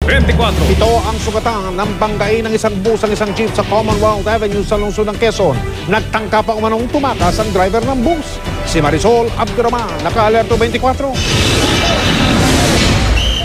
24. Ito ang sugatan ng banggain ng isang bus ang isang jeep sa Commonwealth Avenue sa lungsod ng Quezon. Nagtangka pa umanong tumakas ang driver ng bus. Si Marisol Abduraman, naka-alerto 24.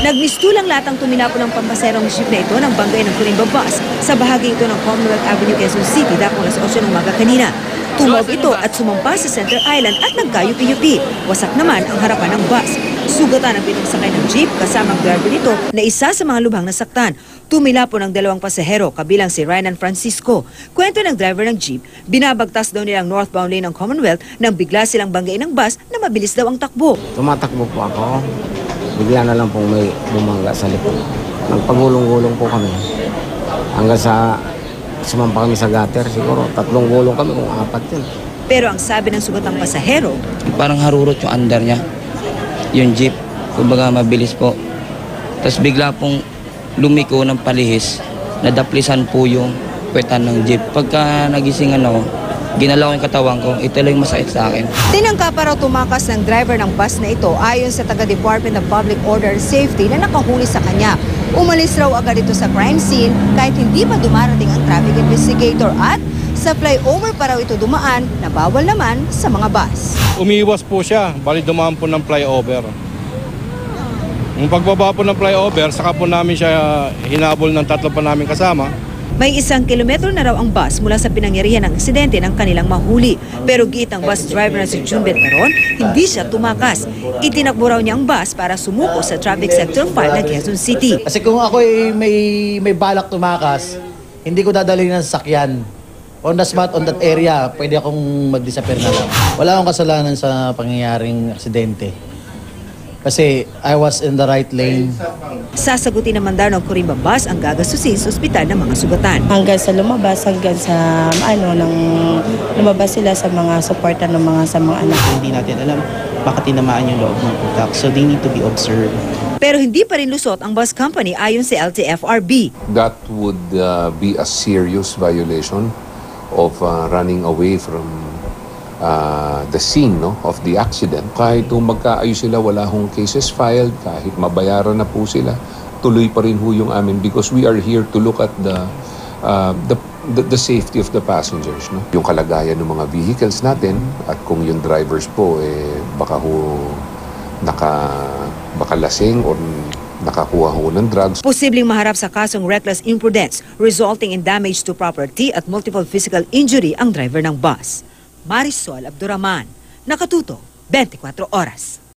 Nagmistulang latang tuminapo ng pampaserong jeep na ito ng banggain ng Corimba Bus sa bahagi ito ng Commonwealth Avenue, Quezon City dakong alas 8 ng umaga kanina. Tumawag ito at sumampa sa Center Island at nagkayupi-yupi. Wasak naman ang harapan ng bus. Sugatan ang pitong sakay ng jeep kasamang driver nito na isa sa mga lubhang nasaktan. Tumila po ng dalawang pasahero kabilang si Ryan Francisco. Kwento ng driver ng jeep, binabagtas daw nilang northbound lane ng Commonwealth nang bigla silang banggain ng bus na mabilis daw ang takbo. Tumatakbo po ako. Bigla na lang pong may bumangga sa likod. Nagpagulong-gulong po kami. Hanggang sa sumampa kami sa gutter. Siguro 3 gulong kami kung 4 yun. Pero ang sabi ng sugatang pasahero, parang harurot yung under niya. Yung jeep, kumbaga mabilis po. Tapos bigla pong lumiko ng palihis, nadaplisan po yung puwetan ng jeep. Pagka nagising ginalaw yung katawan ko, ito lang yung masakit sa akin. tinangka pa raw tumakas ng driver ng bus na ito ayon sa taga-Department of Public Order and Safety na nakahuli sa kanya. Umalis raw agad ito sa crime scene kahit hindi pa dumarating ang traffic investigator at sa flyover pa raw ito dumaan na bawal naman sa mga bus. Umiiwas po siya, bali dumaan po ng flyover. Yung pagbaba po ng flyover, saka po namin siya hinabol ng 3 pa namin kasama. May 1 kilometro na raw ang bus mula sa pinangyarihan ng aksidente ng kanilang mahuli. Pero giit ang bus driver na si June Betmaron, hindi siya tumakas. Itinakbo raw niya ang bus para sumuko sa Traffic Sector 5 ng Quezon City. Kasi kung ako may balak tumakas, hindi ko dadalhin ng sasakyan. On the spot, on that area, pwede akong mag-disappear na lang. Wala akong kasalanan sa pangyayaring aksidente. Kasi I was in the right lane. Sasagutin naman daw ng Corimba Bus ang gagastusin sa ospital ng mga sugatan. Hanggang sa lumabas sila sa mga suporta ng sa mga anak. Hindi natin alam baka tinamaan yung loob ng utak. So they need to be observed. Pero hindi pa rin lusot ang bus company ayon sa LTFRB. That would be a serious violation of running away from the scene of the accident. Kahit magkaayos sila, wala hong cases filed, kahit mabayaran na po sila, tuloy pa rin ho yung amin because we are here to look at the safety of the passengers. No? Yung kalagayan ng mga vehicles natin at kung yung drivers po baka lasing or nakakuha ho ng drugs. Posibleng maharap sa kasong reckless imprudence resulting in damage to property at multiple physical injury ang driver ng bus. Marisol Abduraman, Nakatuto, 24 Oras.